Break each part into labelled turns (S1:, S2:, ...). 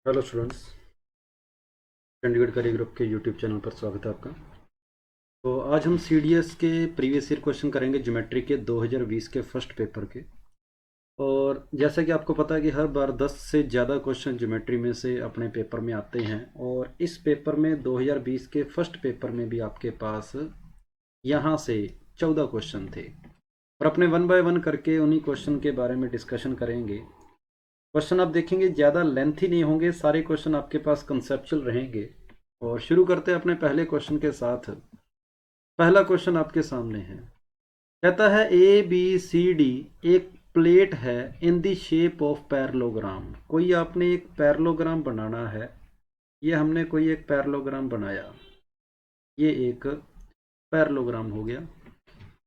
S1: Hello students. Chandigarh career group के YouTube channel पर स्वागत है आपका। तो आज हम सीडीएस के प्रीवियस ईयर क्वेश्चन करेंगे ज्योमेट्री के 2020 के फर्स्ट पेपर के। और जैसा कि आपको पता है कि हर बार 10 से ज़्यादा क्वेश्चन ज्योमेट्री में से अपने पेपर में आते हैं, और इस पेपर में 2020 के फर्स्ट पेपर में भी आपके पास यहाँ से 14 क्वेश्चन थे। और अपने वन बाय वन करके उन्हीं क्वेश्चन के बारे में डिस्कशन करेंगे। क्वेश्चन आप देखेंगे ज़्यादा लेंथी नहीं होंगे, सारे क्वेश्चन आपके पास कंसेप्चुअल रहेंगे। और शुरू करते हैं अपने पहले क्वेश्चन के साथ। पहला क्वेश्चन आपके सामने है, कहता है ए बी सी डी एक प्लेट है in the shape of parallelogram. कोई आपने एक पैरेललोग्राम बनाना है। ये हमने कोई एक पैरेललोग्राम बनाया, ये एक पैरेललोग्राम हो गया।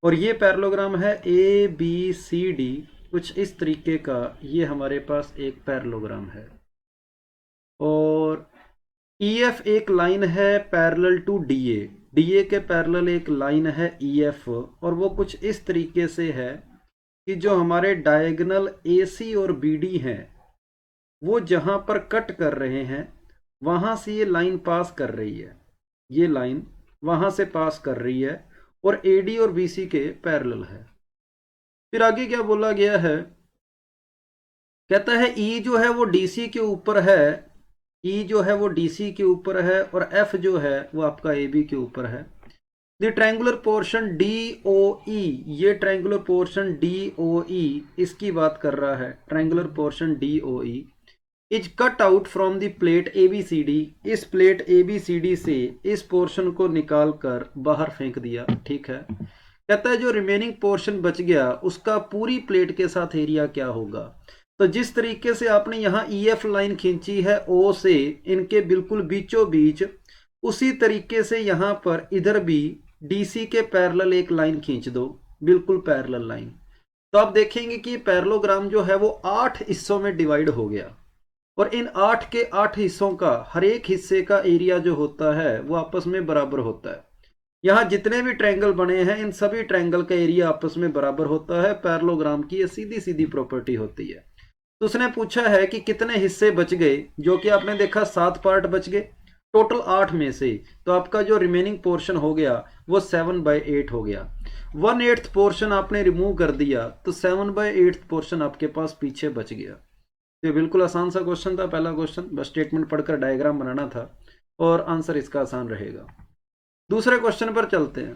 S1: और ये पैरेललोग्राम है ए बी सी डी, कुछ इस तरीके का ये हमारे पास एक पैरेललोग्राम है। और EF एक लाइन है पैरेलल टू DA, DA के पैरेलल एक लाइन है EF, और वो कुछ इस तरीके से है कि जो हमारे डायगोनल AC और BD हैं वो जहाँ पर कट कर रहे हैं वहाँ से ये लाइन पास कर रही है, ये लाइन वहाँ से पास कर रही है और AD और BC के पैरेलल है। फिर आगे क्या बोला गया है, कहता है E जो है वो DC के ऊपर है, E जो है वो DC के ऊपर है, और F जो है वो आपका AB के ऊपर है। द ट्रायंगुलर पोर्शन DOE, ये ट्रायंगुलर पोर्शन DOE इसकी बात कर रहा है। Triangular portion DOE is cut out from the plate ABCD, इस प्लेट ABCD से इस पोर्शन को निकाल कर बाहर फेंक दिया। ठीक है, कहता है जो रिमेनिंग पोर्शन बच गया उसका पूरी प्लेट के साथ एरिया क्या होगा। तो जिस तरीके से आपने यहाँ EF लाइन खींची है O से इनके बिल्कुल बीचों बीच, उसी तरीके से यहाँ पर इधर भी DC के पैरेलल एक लाइन खींच दो, बिल्कुल पैरेलल लाइन। तो आप देखेंगे कि पैरेललोग्राम जो है वो 8 हिस्सों में डिवाइड हो गया, और इन 8 के 8 हिस्सों का हर एक हिस्से का एरिया जो होता है वो आपस में बराबर होता है। यहाँ जितने भी ट्रायंगल बने हैं इन सभी ट्रायंगल का एरिया आपस में बराबर होता है। पैरेललोग्राम की ये सीधी सीधी प्रॉपर्टी होती है। तो उसने पूछा है कि कितने हिस्से बच गए, जो कि आपने देखा 7 पार्ट बच गए टोटल 8 में से। तो आपका जो रिमेनिंग पोर्शन हो गया वो 7/8 हो गया। 1/8 पोर्शन आपने रिमूव कर दिया तो 7/8 पोर्शन आपके पास पीछे बच गया। तो बिल्कुल आसान सा क्वेश्चन था पहला क्वेश्चन, बस स्टेटमेंट पढ़कर डायग्राम बनाना था और आंसर इसका आसान रहेगा। दूसरे क्वेश्चन पर चलते हैं।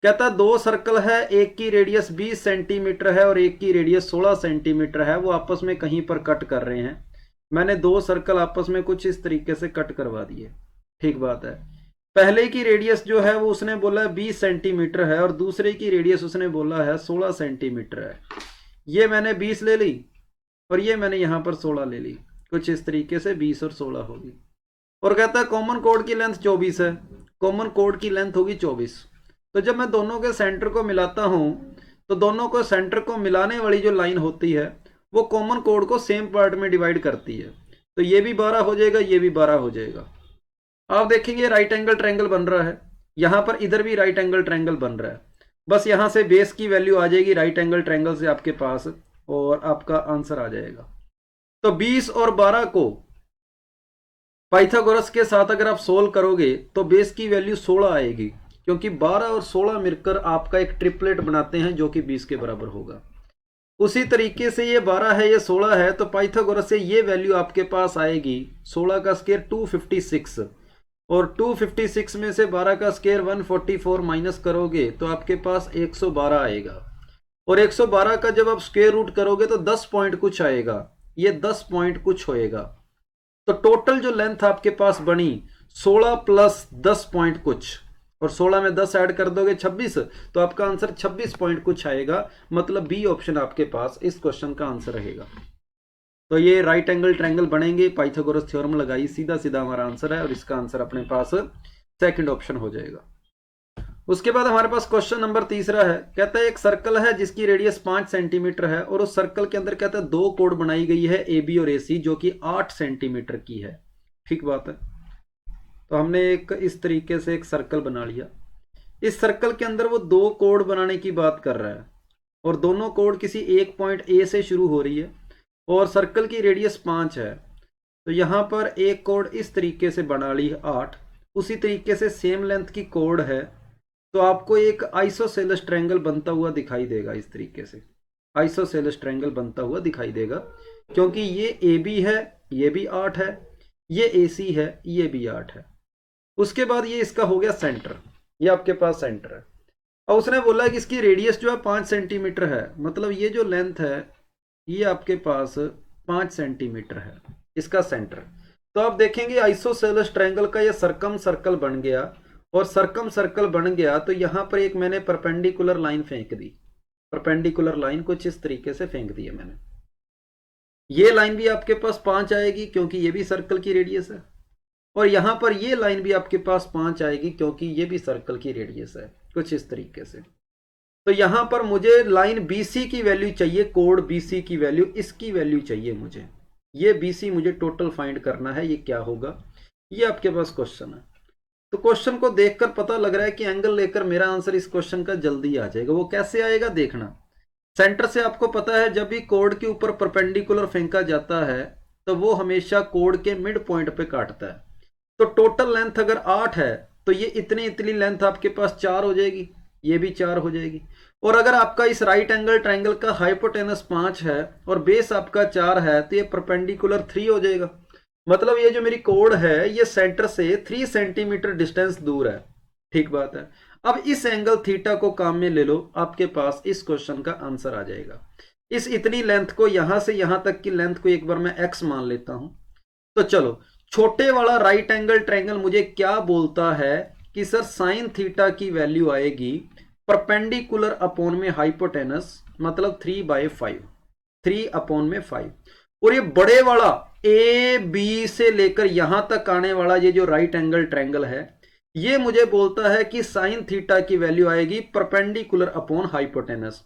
S1: कहता है दो सर्कल है, एक की रेडियस 20 सेंटीमीटर है और एक की रेडियस 16 सेंटीमीटर है, वो आपस में कहीं पर कट कर रहे हैं। मैंने दो सर्कल आपस में कुछ इस तरीके से कट करवा दिए। ठीक बात है, पहले की रेडियस जो है वो उसने बोला 20 सेंटीमीटर है और दूसरे की रेडियस उसने बोला है 16 सेंटीमीटर है। ये मैंने 20 ले ली और ये मैंने यहाँ पर 16 ले ली, कुछ इस तरीके से 20 और 16 होगी। और कहता है कॉमन कोड की लेंथ 24 है, कॉमन कोड की लेंथ होगी 24। तो जब मैं दोनों के सेंटर को मिलाता हूं तो दोनों को सेंटर को मिलाने वाली जो लाइन होती है वो कॉमन कोड को सेम पार्ट में डिवाइड करती है। तो ये भी 12 हो जाएगा, ये भी 12 हो जाएगा। आप देखेंगे राइट एंगल ट्रायंगल बन रहा है, यहां पर इधर भी राइट एंगल ट्रायंगल बन रहा है। बस यहां से बेस की वैल्यू आ जाएगी राइट एंगल ट्रायंगल से आपके पास और आपका आंसर आ जाएगा। तो 20 और 12 को पाइथागोरस के साथ अगर आप सोल्व करोगे तो बेस की वैल्यू 16 आएगी, क्योंकि 12 और 16 मिलकर आपका एक ट्रिपलेट बनाते हैं जो कि 20 के बराबर होगा। उसी तरीके से ये 12 है, ये 16 है, तो पाइथागोरस से ये वैल्यू आपके पास आएगी 16 का स्क्वायर 256, और 256 में से 12 का स्क्वायर 144 माइनस करोगे तो आपके पास 112 आएगा। और 112 का जब आप स्क्वायर रूट करोगे तो 10 पॉइंट कुछ आएगा, ये 10 पॉइंट कुछ होएगा। तो टोटल जो लेंथ आपके पास बनी 16 प्लस 10 पॉइंट कुछ, और 16 में 10 ऐड कर दोगे 26, तो आपका आंसर 26 पॉइंट कुछ आएगा। मतलब बी ऑप्शन आपके पास इस क्वेश्चन का आंसर रहेगा। तो ये राइट एंगल ट्रायंगल बनेंगे, पाइथागोरस थ्योरम लगाई, सीधा सीधा हमारा आंसर है और इसका आंसर अपने पास सेकंड ऑप्शन हो जाएगा। उसके बाद हमारे पास क्वेश्चन नंबर तीसरा है। कहता है एक सर्कल है जिसकी रेडियस 5 सेंटीमीटर है और उस सर्कल के अंदर कहता है दो कोड बनाई गई है AB और AC जो कि 8 सेंटीमीटर की है। ठीक बात है, तो हमने एक इस तरीके से एक सर्कल बना लिया। इस सर्कल के अंदर वो दो कोड बनाने की बात कर रहा है और दोनों कोड किसी एक पॉइंट A से शुरू हो रही है और सर्कल की रेडियस 5 है। तो यहाँ पर एक कोड इस तरीके से बना ली 8, उसी तरीके से सेम लेंथ की कोड है तो आपको एक आइसोसेलेस ट्रायंगल बनता हुआ दिखाई देगा। इस तरीके से आइसोसेलेस ट्रायंगल बनता हुआ दिखाई देगा, क्योंकि ये ए बी है, ये भी 8 है, ये ए सी है, ये भी 8 है। उसके बाद ये इसका हो गया सेंटर, ये आपके पास सेंटर है। और उसने बोला कि इसकी रेडियस जो है 5 सेंटीमीटर है, मतलब ये जो लेंथ है ये आपके पास 5 सेंटीमीटर है, इसका सेंटर। तो आप देखेंगे आइसोसेलेस ट्रायंगल का ये सर्कम सर्कल बन गया, और सर्कम सर्कल बन गया तो यहां पर एक मैंने परपेंडिकुलर लाइन फेंक दी, परपेंडिकुलर लाइन कुछ इस तरीके से फेंक दी है मैंने। ये लाइन भी आपके पास 5 आएगी क्योंकि ये भी सर्कल की रेडियस है, और यहां पर ये लाइन भी आपके पास 5 आएगी क्योंकि ये भी सर्कल की रेडियस है, कुछ इस तरीके से। तो यहां पर मुझे लाइन BC की वैल्यू चाहिए, कोड BC की वैल्यू, इसकी वैल्यू चाहिए मुझे। ये BC मुझे टोटल फाइंड करना है, ये क्या होगा, ये आपके पास क्वेश्चन है। तो क्वेश्चन को देखकर पता लग रहा है कि एंगल लेकर मेरा आंसर इस क्वेश्चन का जल्दी आ जाएगा। वो कैसे आएगा देखना। सेंटर से आपको पता है जब भी कोड के ऊपर परपेंडिकुलर फेंका जाता है तो वो हमेशा कोड के मिड पॉइंट पे काटता है। तो टोटल लेंथ अगर 8 है तो ये इतनी लेंथ आपके पास 4 हो जाएगी, ये भी 4 हो जाएगी। और अगर आपका इस राइट एंगल ट्रायंगल का हाइपोटेनस 5 है और बेस आपका 4 है तो ये परपेंडिकुलर 3 हो जाएगा। मतलब ये जो मेरी कोड है ये सेंटर से 3 सेंटीमीटर डिस्टेंस दूर है। ठीक बात है। अब इस एंगल थीटा को काम में ले लो, आपके पास इस क्वेश्चन का आंसर आ जाएगा। इस इतनी लेंथ को यहां से यहां तक की लेंथ को एक बार मैं x मान लेता हूं। तो चलो, छोटे वाला राइट एंगल ट्रायंगल मुझे क्या बोलता है कि सर साइन थीटा की वैल्यू आएगी परपेंडिकुलर अपॉन में हाइपोटेनस, मतलब 3/5, 3 अपॉन में 5। और ये बड़े वाला ए बी से लेकर यहां तक आने वाला ये जो राइट एंगल ट्रायंगल है ये मुझे बोलता है कि साइन थीटा की वैल्यू आएगी परपेंडिकुलर अपॉन हाइपोटेनस।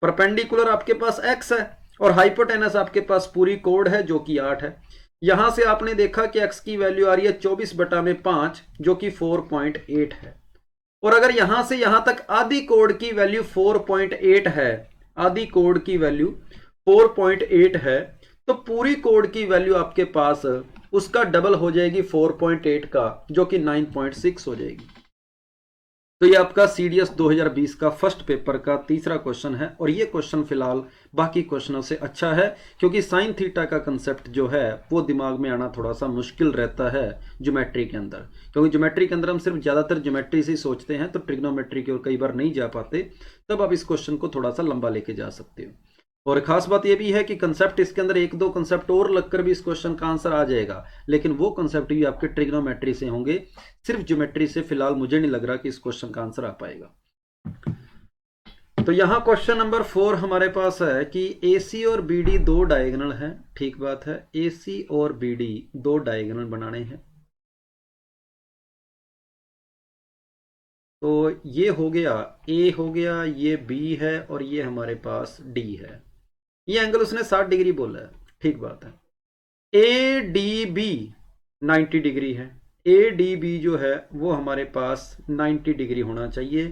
S1: परपेंडिकुलर आपके पास x है और हाइपोटेनस आपके पास पूरी कोड है जो कि 8 है। यहां से आपने देखा कि x की वैल्यू आ रही है 24/5 जो कि 4.8 है। और अगर यहां से यहां तक आधी कोड की वैल्यू 4.8 है, आधी कोड की वैल्यू 4.8 है, तो पूरी कोड की वैल्यू आपके पास उसका डबल हो जाएगी 4.8 का, जो कि 9.6 हो जाएगी। तो ये आपका CDS 2020 का फर्स्ट पेपर का तीसरा क्वेश्चन है, और ये क्वेश्चन फिलहाल बाकी क्वेश्चनों से अच्छा है क्योंकि साइन थीटा का कंसेप्ट जो है वो दिमाग में आना थोड़ा सा मुश्किल रहता है ज्योमेट्री के अंदर, क्योंकि ज्योमेट्री के अंदर हम सिर्फ ज़्यादातर ज्योमेट्री से सोचते हैं तो ट्रिग्नोमेट्री की ओर कई बार नहीं जा पाते, तब आप इस क्वेश्चन को थोड़ा सा लंबा लेके जा सकते हो। और खास बात यह भी है कि कंसेप्ट इसके अंदर एक दो कंसेप्ट और लगकर भी इस क्वेश्चन का आंसर आ जाएगा, लेकिन वो कंसेप्ट भी आपके ट्रिग्नोमेट्री से होंगे, सिर्फ ज्योमेट्री से फिलहाल मुझे नहीं लग रहा कि इस क्वेश्चन का आंसर आ पाएगा। तो यहां क्वेश्चन नंबर 4 हमारे पास है कि AC और BD दो डायगोनल हैं। ठीक बात है, AC और BD दो डायगोनल बनाने हैं। तो ये हो गया A हो गया, ये B है और ये हमारे पास D है। ये एंगल उसने 60 डिग्री बोला है। ठीक बात है। ADB 90 डिग्री है। ADB जो है वो हमारे पास 90 डिग्री होना चाहिए।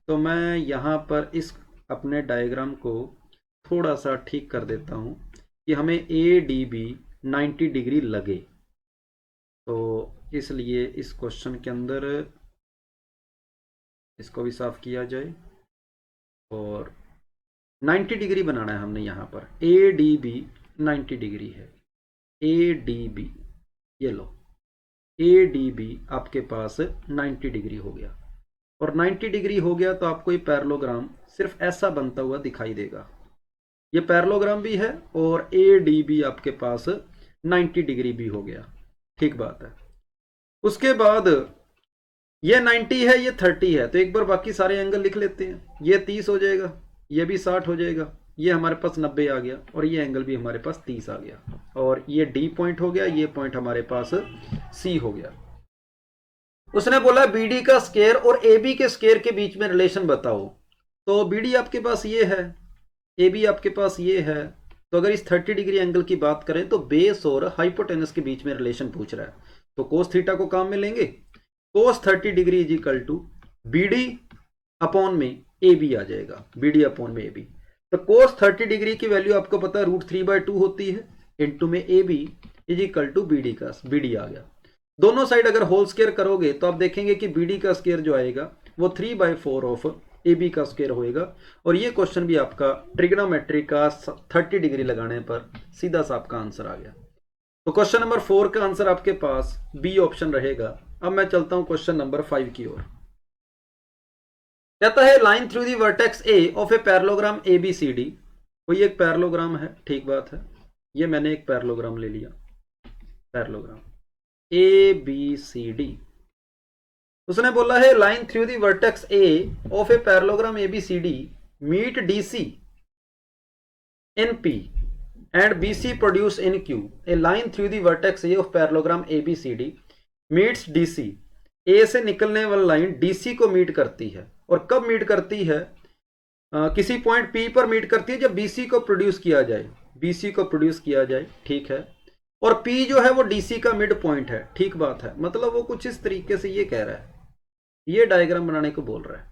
S1: तो मैं यहाँ पर इस अपने डायग्राम को थोड़ा सा ठीक कर देता हूँ कि हमें ADB 90 डिग्री लगे। तो इसलिए इस क्वेश्चन के अंदर इसको भी साफ किया जाए और 90 डिग्री बनाना है हमने यहाँ पर। ADB 90 डिग्री है। ADB ये लो, ADB आपके पास 90 डिग्री हो गया, और 90 डिग्री हो गया तो आपको ये पैरेललोग्राम सिर्फ ऐसा बनता हुआ दिखाई देगा। ये पैरेललोग्राम भी है और ADB आपके पास 90 डिग्री भी हो गया। ठीक बात है। उसके बाद ये 90 है, ये 30 है, तो एक बार बाकी सारे एंगल लिख लेते हैं। ये 30 हो जाएगा, ये भी 60 हो जाएगा, ये हमारे पास 90 आ गया, और ये एंगल भी हमारे पास 30 आ गया, और ये D पॉइंट हो गया, ये पॉइंट हमारे पास C हो गया। उसने बोला BD का स्क्वायर और AB के स्क्वायर के बीच में रिलेशन बताओ। तो BD आपके पास ये है, AB आपके पास ये है। तो अगर इस 30 डिग्री एंगल की बात करें तो बेस और हाइपोटेनस के बीच में रिलेशन पूछ रहा है, तो कोस थीटा को काम में लेंगे। Cos 30 degree is equal to BD upon में AB आ जाएगा, BD अपॉन में AB। तो कोस 30 डिग्री की वैल्यू आपको पता है √3/2 होती है, इंटू में AB, is equal to B D का, बी डी आ गया। दोनों साइड अगर होल स्क्वायर करोगे तो आप देखेंगे कि बी डी का स्क्वायर जो आएगा वो 3/4 ऑफ ए बी का स्क्वायर होएगा। और ये क्वेश्चन भी आपका ट्रिग्नोमेट्री का 30 डिग्री लगाने पर सीधा सा आपका आंसर आ गया। तो क्वेश्चन नंबर 4 का आंसर आपके पास बी ऑप्शन रहेगा। अब मैं चलता हूं क्वेश्चन नंबर 5 की ओर। कहता है line through the vertex A of a parallelogram A B C D. कोई एक पैरेललोग्राम है, ठीक बात है, ये मैंने एक पैरेललोग्राम ले लिया, parallelogram A B C D. उसने बोला है line through the vertex A of a parallelogram A B C D meet D C in P and BC produce in Q. A line through the vertex A of parallelogram ABCD meets DC. A से निकलने वाली line DC को meet करती है। और कब meet करती है? किसी पॉइंट P पर मीट करती है जब BC को प्रोड्यूस किया जाए, BC को प्रोड्यूस किया जाए, ठीक है। और P जो है वो DC का मिड पॉइंट है, ठीक बात है। मतलब वो कुछ इस तरीके से ये कह रहा है, ये डायग्राम बनाने को बोल रहा है,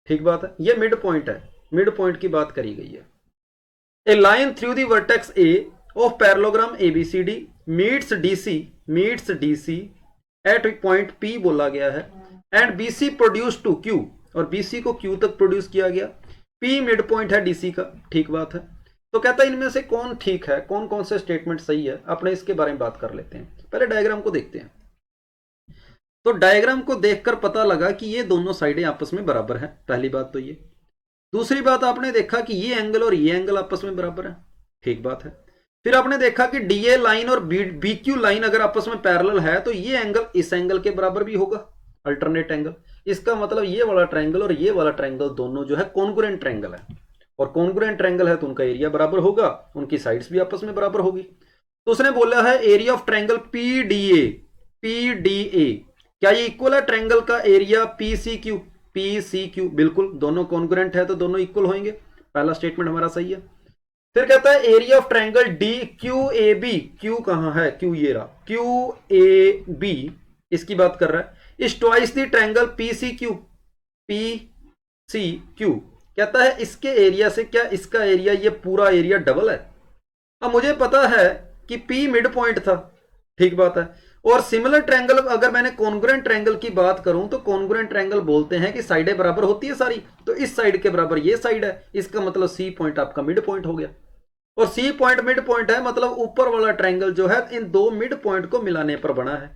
S1: ठीक बात है। ये मिड पॉइंट है, मिड पॉइंट की बात करी गई है। A line through the vertex A of parallelogram ABCD meets DC at point P बोला गया है and BC produced to Q, और BC को Q तक प्रोड्यूस किया गया। P मिड पॉइंट है DC का, ठीक बात है। तो कहता है इनमें से कौन ठीक है, कौन कौन से स्टेटमेंट सही है, अपने इसके बारे में बात कर लेते हैं। पहले डायग्राम को देखते हैं। तो डायग्राम को देखकर पता लगा कि ये दोनों साइडें आपस में बराबर है, पहली बात तो ये। दूसरी बात आपने देखा कि ये एंगल और ये एंगल आपस में बराबर है, ठीक बात है। फिर आपने देखा कि डीए लाइन और बीक्यू लाइन अगर आपस में पैरेलल है तो ये एंगल इस एंगल के बराबर भी होगा, अल्टरनेट एंगल। इसका मतलब ये वाला ट्रायंगल और ये वाला ट्रायंगल दोनों जो है कॉन्ग्रुएंट ट्रायंगल है, और कॉन्ग्रुएंट ट्रायंगल है तो उनका एरिया बराबर होगा, उनकी साइड्स भी आपस में बराबर होगी। तो उसने बोला है एरिया ऑफ ट्रायंगल पीडीए, क्या ये इक्वल है ट्रायंगल का एरिया पीसीक्यू? PCQ, बिल्कुल, दोनों कॉन्ग्रुएंट है तो दोनों इक्वल होंगे, पहला स्टेटमेंट हमारा सही है। फिर कहता है area of triangle DQAB, Q कहां है, क्यू ये रहा, QAB इसकी बात कर रहा है, is twice the triangle PCQ। कहता है इसके एरिया से क्या इसका एरिया, ये पूरा एरिया डबल है। अब मुझे पता है कि P मिड पॉइंट था, ठीक बात है। और सिमिलर ट्रायंगल, अगर मैंने कॉन्ग्रुएंट ट्रायंगल की बात करूं तो कॉन्ग्रुएंट ट्रायंगल बोलते हैं कि साइडें बराबर होती है सारी, तो इस साइड के बराबर ये साइड है, इसका मतलब सी पॉइंट आपका मिड पॉइंट हो गया। और सी पॉइंट मिड पॉइंट है मतलब ऊपर वाला ट्रायंगल जो है इन दो मिड पॉइंट को मिलाने पर बना है।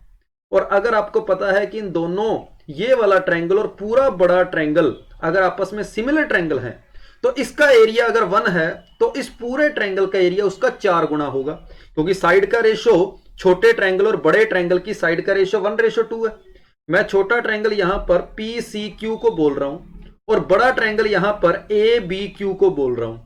S1: और अगर आपको पता है कि इन दोनों, ये वाला ट्रायंगल और पूरा बड़ा ट्रायंगल अगर आपस में सिमिलर ट्रायंगल है तो इसका एरिया अगर 1 है तो इस पूरे ट्रायंगल का एरिया उसका 4 गुना होगा, क्योंकि साइड का रेशो छोटे ट्रायंगल और बड़े ट्रायंगल की साइड का रेशो 1:2 है। मैं छोटा ट्रायंगल यहां पर PCQ को बोल रहा हूं और बड़ा ट्रायंगल यहां पर ABQ को बोल रहा हूं।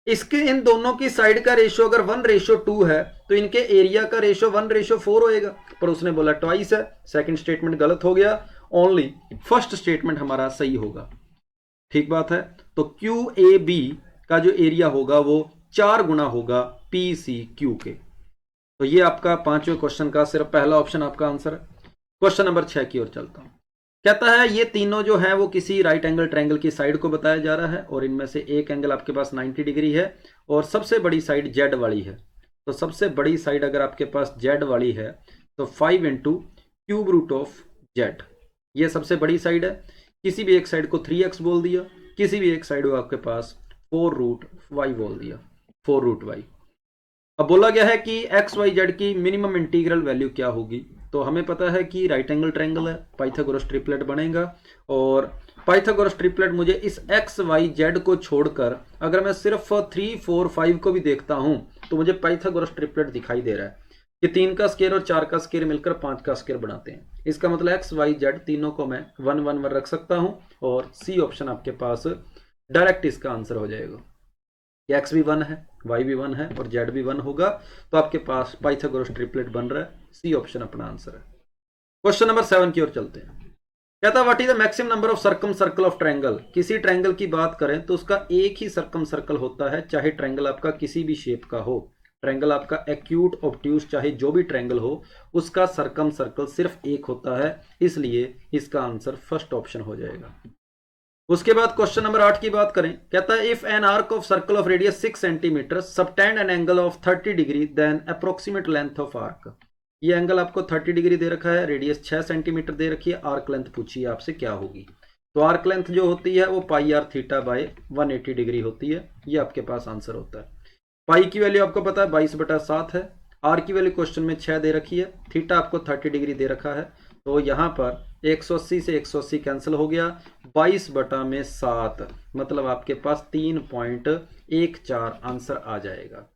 S1: इसके इन दोनों की साइड का रेशो अगर 1:2 है तो इनके एरिया का रेशो 1:4 होएगा, पर उसने बोला ट्वाइस है। सेकंड स्टेटमेंट गलत हो गया, ओनली फर्स्ट स्टेटमेंट हमारा सही होगा, ठीक बात है। तो QAB का जो एरिया होगा वो 4 गुना होगा PCQ के। तो ये आपका 5वें क्वेश्चन का सिर्फ पहला ऑप्शन आपका आंसर है। क्वेश्चन नंबर 6 की ओर चलता हूं। कहता है ये तीनों जो है वो किसी राइट एंगल ट्रायंगल की साइड को बताया जा रहा है, और इनमें से एक एंगल आपके पास 90 डिग्री है और सबसे बड़ी साइड Z वाली है। तो सबसे बड़ी साइड अगर आपके पास Z वाली है तो 5 × क्यूब रूट ऑफ Z, ये सबसे बड़ी साइड है। किसी भी एक साइड को 3x बोल दिया, किसी भी एक साइड को आपके पास 4√y बोल दिया, 4√y। अब बोला गया है कि XYZ की मिनिमम इंटीग्रल वैल्यू क्या होगी। तो हमें पता है कि राइट एंगल ट्रायंगल है, पाइथागोरस ट्रिपलेट बनेगा, और पाइथागोरस ट्रिपलेट मुझे इस XYZ को छोड़कर अगर मैं सिर्फ 3, 4, 5 को भी देखता हूं तो मुझे पाइथागोरस ट्रिपलेट दिखाई दे रहा है कि 3 का स्क्वायर और 4 का स्क्वायर मिलकर 5 का स्क्वायर बनाते हैं। इसका मतलब XYZ तीनों को मैं 1, 1, 1 रख सकता हूं, और सी ऑप्शन आपके पास डायरेक्ट इसका आंसर हो जाएगा। X भी 1 है, Y भी 1 है और Z भी 1 होगा, तो आपके पास पाइथागोरस ट्रिपलेट बन रहा है, सी ऑप्शन अपना आंसर है। क्वेश्चन नंबर 7 की ओर चलते हैं। कहता है what is the maximum number of circum circle of triangle. किसी ट्रायंगल की बात करें तो उसका एक ही सर्कम सर्कल होता है, चाहे ट्रायंगल आपका किसी भी शेप का हो। ट्रायंगल आपका एक्यूट, ऑब्ट्यूज, चाहे जो भी ट्रायंगल हो, उसका सर्कम सर्कल सिर्फ एक होता है, इसलिए इसका आंसर फर्स्ट ऑप्शन हो जाएगा। उसके बाद क्वेश्चन नंबर 8 की बात करें, कहता है if an arc of circle of radius 6 centimetre subtend an angle of 30 degree then approximate length of arc. ये एंगल आपको 30 डिग्री दे रखा है, रेडियस 6 सेंटीमीटर दे रखी है, आर्क लेंथ पूछी है आपसे क्या होगी। तो आर्क लेंथ जो होती है वो पाई आर थीटा बाय 180 डिग्री होती है, ये आपके पास आंसर होता है। पाई की वैल्यू आपको पता है 22/7 है, आर की वैल्यू क्वेश्चन में 6 दे रखी है, थीटा आपको 30 डिग्री दे रखा है, तो यहाँ पर 180 से 180 कैंसिल हो गया, 22/7 मतलब आपके पास 3.14 आंसर आ जाएगा।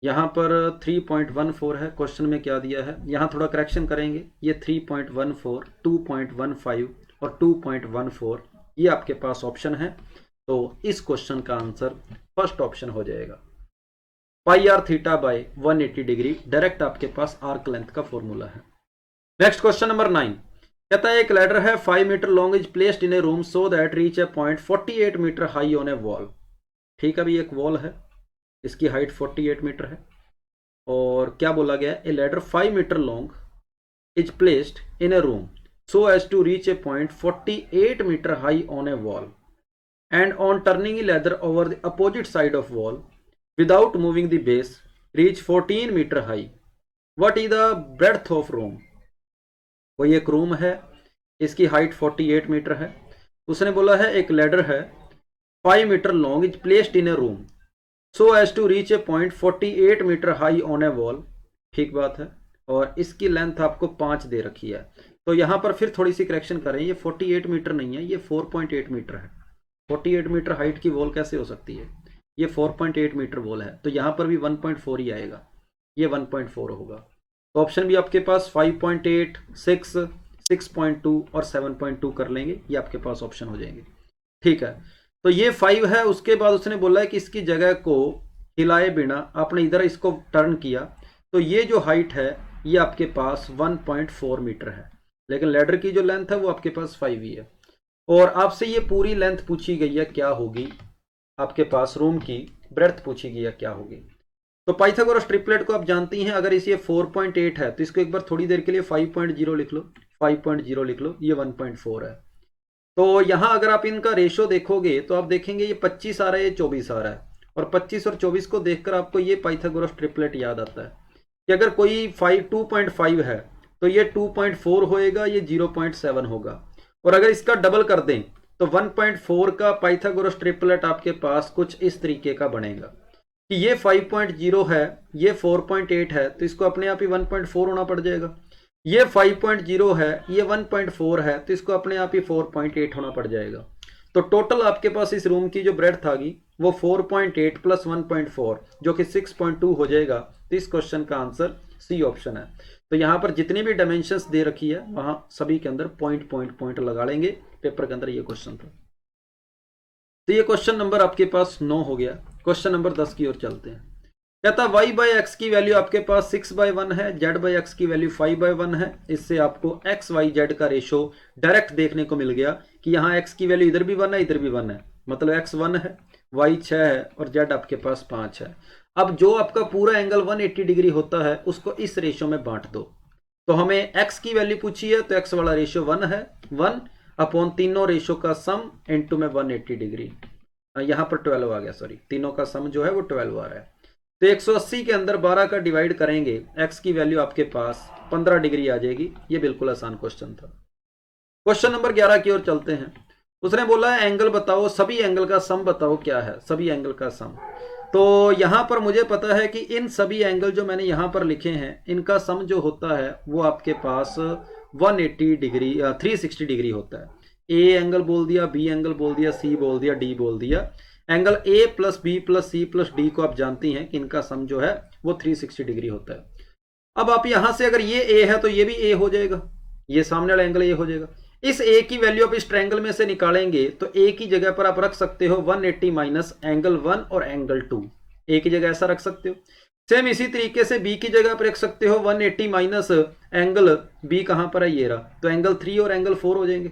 S1: यहाँ पर 3.14 है, क्वेश्चन में क्या दिया है, यहाँ थोड़ा करेक्शन करेंगे, ये 3.14, 2.15 और 2.14 ये आपके पास ऑप्शन है, तो इस क्वेश्चन का आंसर फर्स्ट ऑप्शन हो जाएगा। Pi r theta by 180 degree direct आपके पास आर्क लेंथ का फॉर्मूला है। नेक्स्ट क्वेश्चन नंबर 9, कहता है एक लैडर है 5 metre long is placed in a room so that reach a point 48 metre high on a wall. ठीक है, अभी एक वॉल है, इसकी हाइट 48 मीटर है, और क्या बोला गया है, a ladder 5 metre long is placed in a room so as to reach a point 48 metre high on a wall and on turning a ladder over the opposite side of wall without moving the base reach 14 meter high. What is the breadth of room? कोई एक room है, इसकी height 48 metre है, उसने बोला है एक ladder है 5 metre long is placed in a room so as to reach a point 48 metre high on a wall. ठीक बात है, और इसकी लेंथ आपको 5 दे रखी है, तो यहाँ पर फिर थोड़ी सी करेक्शन करें, ये 48 मीटर नहीं है, ये 4.8 मीटर है। 48 मीटर हाइट की वॉल कैसे हो सकती है, ये 4.8 मीटर वॉल है, तो यहाँ पर भी 1.4 ही आएगा, ये 1.4 होगा। तो ऑप्शन भी आपके पास 5.8, 6, 6.2 और 7.2 कर लेंगे, ये आपके पास ऑप्शन हो जाएंगे। ठीक है, तो ये 5 है, उसके बाद उसने बोला है कि इसकी जगह को हिलाए बिना आपने इधर इसको टर्न किया, तो ये जो हाइट है ये आपके पास 1.4 मीटर है, लेकिन लैडर की जो लेंथ है वो आपके पास 5 ही है, और आपसे ये पूरी लेंथ पूछी गई है, क्या होगी आपके पास रूम की ब्रेड्थ पूछी गई है क्या होगी। तो पाइथागोरस ट्रिपलेट को आप जानती हैं, अगर इस ये 4.8 है तो इसको एक बार थोड़ी देर के लिए 5.0 लिख लो, 5.0 लिख लो, ये 1.4 है। तो यहाँ अगर आप इनका रेशो देखोगे तो आप देखेंगे ये 25 आ रहा है, ये 24 आ रहा है, और 25 और 24 को देखकर आपको ये पाइथागोरस ट्रिपलेट याद आता है कि अगर कोई 2.5 है तो ये 2.4 होएगा, ये 0.7 होगा, और अगर इसका डबल कर दें तो 1.4 का पाइथागोरस ट्रिपलेट आपके पास कुछ इस तरीके का बनेगा कि ये 5.0 है, ये 4.8 है, तो इसको अपने आप ही 1.4 होना पड़ जाएगा, ये 5.0 है, ये 1.4 है, तो इसको अपने आप ही 4.8 होना पड़ जाएगा। तो टोटल आपके पास इस रूम की जो ब्रेड्थ आ गई वो 4.8 प्लस 1.4 जो कि 6.2 हो जाएगा। तो इस क्वेश्चन का आंसर सी ऑप्शन है। तो यहाँ पर जितनी भी डायमेंशंस दे रखी है वहां सभी के अंदर पॉइंट लगा लेंगे, पेपर के अंदर ये क्वेश्चन था। तो ये क्वेश्चन नंबर आपके पास 9 हो गया। क्वेश्चन नंबर 10 की ओर चलते हैं। कहता y बाई एक्स की वैल्यू आपके पास 6/1 है, z बाई एक्स की वैल्यू 5/1 है। इससे आपको x y z का रेशो डायरेक्ट देखने को मिल गया कि यहाँ x की वैल्यू इधर भी 1 है, इधर भी 1 है, मतलब x 1 है, y 6 है और z आपके पास 5 है। अब जो आपका पूरा एंगल 180 डिग्री होता है उसको इस रेशो में बांट दो। तो हमें x की वैल्यू पूछी है तो x वाला रेशो 1 है, 1 अपॉन तीनों रेशो का सम इनटू में 180 डिग्री, यहाँ पर 12 आ गया, सॉरी, तीनों का सम जो है वो 12 आ रहा है। तो 180 के अंदर 12 का डिवाइड करेंगे, x की वैल्यू आपके पास 15 डिग्री आ जाएगी। ये बिल्कुल आसान क्वेश्चन था। क्वेश्चन नंबर 11 की ओर चलते हैं। उसने बोला है एंगल बताओ, सभी एंगल का सम बताओ क्या है, सभी एंगल का सम। तो यहाँ पर मुझे पता है कि इन सभी एंगल जो मैंने यहाँ पर लिखे हैं इनका सम जो होता है वो आपके पास 180 डिग्री 360 डिग्री होता है। ए एंगल बोल दिया, बी एंगल बोल दिया, सी बोल दिया, डी बोल दिया। Angle A plus B plus C plus D को आप जानती हैं कि इनका सम जो है वो 360 डिग्री होता है। अब आप यहां से अगर ये ए है तो ये भी ए हो जाएगा, ये सामने वाला एंगल ए हो जाएगा। इस ए की वैल्यू आप इस ट्रायंगल में से निकालेंगे तो ए की जगह पर आप रख सकते हो 180 माइनस एंगल 1 और एंगल 2, ए की जगह ऐसा रख सकते हो। सेम इसी तरीके से बी की जगह पर रख सकते हो 180 माइनस एंगल बी कहां पर है, ये रहा, तो एंगल 3 और एंगल 4 हो जाएंगे।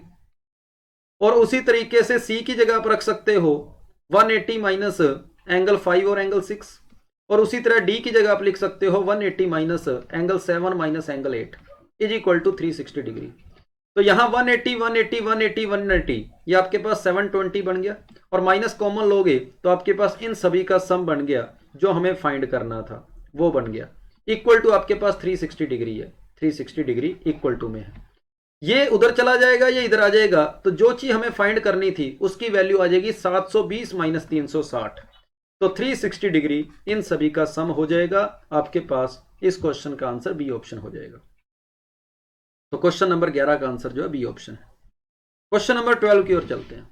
S1: और उसी तरीके से सी की जगह पर रख सकते हो 180 माइनस एंगल 5 और एंगल 6, और उसी तरह डी की जगह आप लिख सकते हो 180 minus angle 7 minus angle 8 is equal to 360 degree. तो यहाँ 180 180 180 180 ये आपके पास 720 बन गया, और माइनस कॉमन लोगे तो आपके पास इन सभी का सम बन गया जो हमें फाइंड करना था, वो बन गया इक्वल टू आपके पास 360 डिग्री है, 360 डिग्री इक्वल टू में है। ये उधर चला जाएगा, ये इधर आ जाएगा, तो जो चीज हमें फाइंड करनी थी उसकी वैल्यू आ जाएगी 720 माइनस 360, तो 360 डिग्री इन सभी का सम हो जाएगा। आपके पास इस क्वेश्चन का आंसर बी ऑप्शन हो जाएगा। तो क्वेश्चन नंबर 11 का आंसर जो है बी ऑप्शन है। क्वेश्चन नंबर 12 की ओर चलते हैं।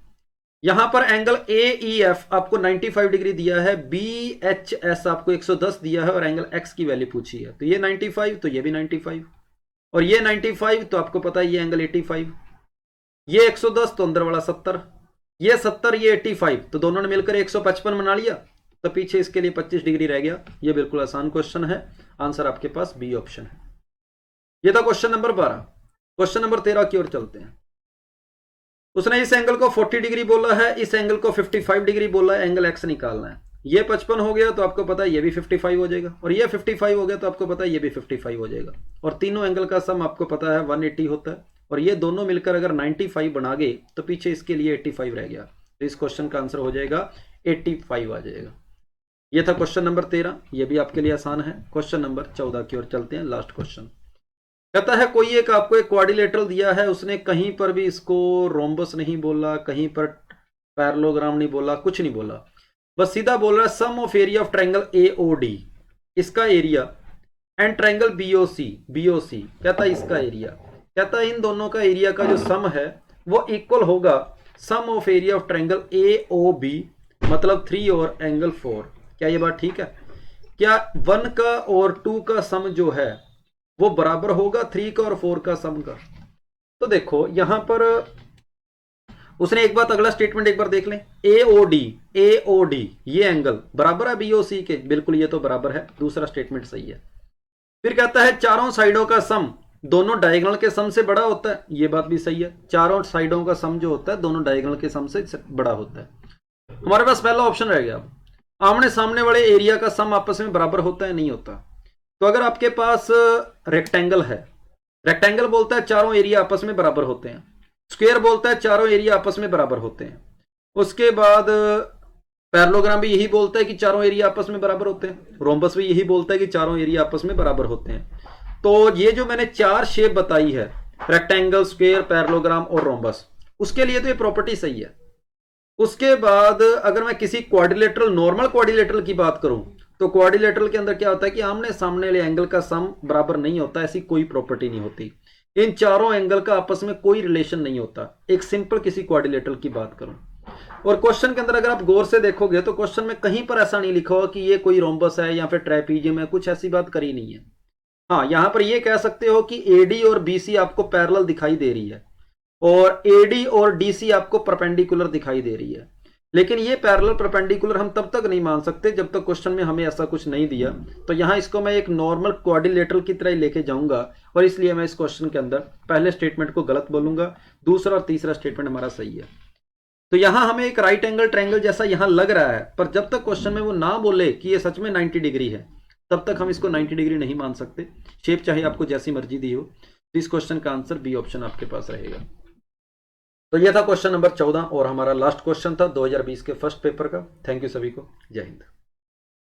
S1: यहां पर एंगल ए ई एफ आपको 95 डिग्री दिया है, बी एच एस आपको 110 दिया है, और एंगल एक्स की वैल्यू पूछी है। तो ये 95, तो ये भी 95, और ये 95, तो आपको पता है ये एंगल 85, ये 110 तो अंदर वाला 70, ये 70 ये 85, तो दोनों ने मिलकर 155 बना लिया, तो पीछे इसके लिए 25 डिग्री रह गया। ये बिल्कुल आसान क्वेश्चन है, आंसर आपके पास बी ऑप्शन है। ये था क्वेश्चन नंबर 12। क्वेश्चन नंबर 13 की ओर चलते हैं। उसने इस एंगल को 40 डिग्री बोला है, इस एंगल को 55 डिग्री बोला है, एंगल एक्स निकालना है। ये 55 हो गया तो आपको पता है ये भी 55 हो जाएगा, और ये 55 हो गया तो आपको पता है ये भी 55 हो जाएगा, और तीनों एंगल का सम आपको पता है 180 होता है, और ये दोनों मिलकर अगर 95 बना गए तो पीछे इसके लिए 85 रह गया, तो इस क्वेश्चन का आंसर हो जाएगा 85 आ जाएगा। ये था क्वेश्चन नंबर 13, ये भी आपके लिए आसान है। क्वेश्चन नंबर 14 की ओर चलते हैं, लास्ट क्वेश्चन। कहता है कोई एक आपको एक क्वाड्रिलेटरल दिया है, उसने कहीं पर भी इसको रोम्बस नहीं बोला, कहीं पर पैरेललोग्राम नहीं बोला, कुछ नहीं बोला, बस सीधा बोल रहा है sum of area of triangle AOD, इसका area, and triangle BOC, BOC कहता है इसका एरिया, कहता है इन दोनों का एरिया का जो सम है वो इक्वल होगा sum of area of triangle AOB, मतलब 3 और एंगल 4। क्या ये बात ठीक है? क्या 1 का और 2 का सम जो है वो बराबर होगा 3 का और 4 का सम का? तो देखो यहां पर उसने एक बात, अगला स्टेटमेंट एक बार देख लें, एओडी, एओडी ये एंगल बराबर है बीओसी के, बिल्कुल ये तो बराबर है, दूसरा स्टेटमेंट सही है। फिर कहता है चारों साइडों का सम दोनों डायगोनल के सम से बड़ा होता है, ये बात भी सही है, चारों साइडों का सम जो होता है दोनों डायगोनल के सम से बड़ा होता है। हमारे पास पहला ऑप्शन रह गया, आमने सामने वाले एरिया का सम आपस में बराबर होता है, नहीं होता। तो अगर आपके पास रेक्टेंगल है, रेक्टेंगल बोलता है चारों एरिया आपस में बराबर होते हैं, स्क्वायर बोलता है चारों एरिया आपस में बराबर होते हैं, उसके बाद पैरेललोग्राम भी यही बोलता है कि चारों एरिया आपस में बराबर होते हैं, रोम्बस भी यही बोलता है कि चारों एरिया आपस में बराबर होते हैं। तो ये जो मैंने 4 शेप बताई है, रेक्टेंगल, स्क्वायर, पैरेललोग्राम और रोम्बस, उसके लिए तो ये प्रॉपर्टी सही है। उसके बाद अगर मैं किसी क्वाड्रिलेटरल, नॉर्मल क्वाड्रिलेटरल की बात करूं, तो क्वाड्रिलेटरल के अंदर क्या होता है कि आमने सामने वाले एंगल का सम बराबर नहीं होता, ऐसी कोई प्रॉपर्टी नहीं होती, इन चारों एंगल का आपस में कोई रिलेशन नहीं होता, एक सिंपल किसी क्वाड्रिलेटरल की बात करूं। और क्वेश्चन के अंदर अगर आप गौर से देखोगे तो क्वेश्चन में कहीं पर ऐसा नहीं लिखा हुआ कि ये कोई रोम्बस है या फिर ट्रेपीजियम है, कुछ ऐसी बात करी नहीं है। हाँ, यहां पर ये कह सकते हो कि एडी और बीसी आपको पैरेलल दिखाई दे रही है, और एडी और डीसी आपको परपेंडिकुलर दिखाई दे रही है, लेकिन ये पैरेलल परपेंडिकुलर हम तब तक नहीं मान सकते जब तक क्वेश्चन में हमें ऐसा कुछ नहीं दिया। तो यहां इसको मैं एक नॉर्मल क्वाड्रिलेटरल की तरह ही लेके जाऊंगा, और इसलिए मैं इस क्वेश्चन के अंदर पहले स्टेटमेंट को गलत बोलूंगा, दूसरा और तीसरा स्टेटमेंट हमारा सही है। तो यहां हमें एक राइट एंगल ट्रायंगल जैसा यहां लग रहा है, पर जब तक क्वेश्चन में वो ना बोले कि ये सच में 90 डिग्री है, तब तक हम इसको 90 डिग्री नहीं मान सकते, शेप चाहे आपको जैसी मर्जी दी हो। तो इस क्वेश्चन का आंसर बी ऑप्शन आपके पास रहेगा। तो यह था क्वेश्चन नंबर 14 और हमारा लास्ट क्वेश्चन था 2020 के फर्स्ट पेपर का। थैंक यू सभी को, जय हिंद।